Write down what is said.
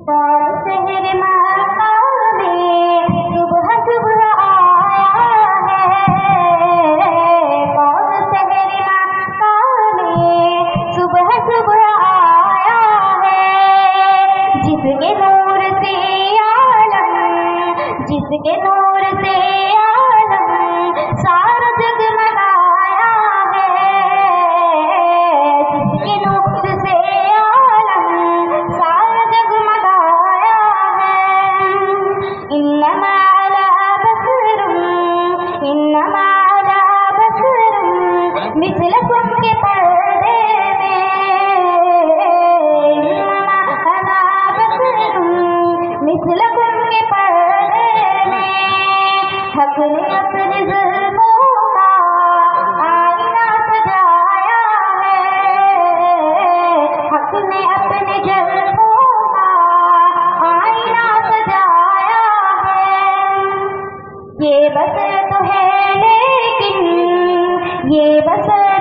कौन शहर मक्का में सुबह सुबह आया है। कौन शहर मक्का में सुबह सुबह आया है। जिसके नूर से आलम, जिसके नूर से आलम सारा जगमगाया है। जिसके नूर से आलम सारा जगमगाया है। इन्नमा अला बसरुम, इन्नमा अला बसरुम मिस्लकुम के पर्दे में। इन्नमा अला बसरुम मिस्लकुम के पर्दे में। हक ने अपने जुल्मों का आईना सजाया है। हक ने अपने जुल्मों का आईना सजाया है। ये बस तो है लेकिन, ये बस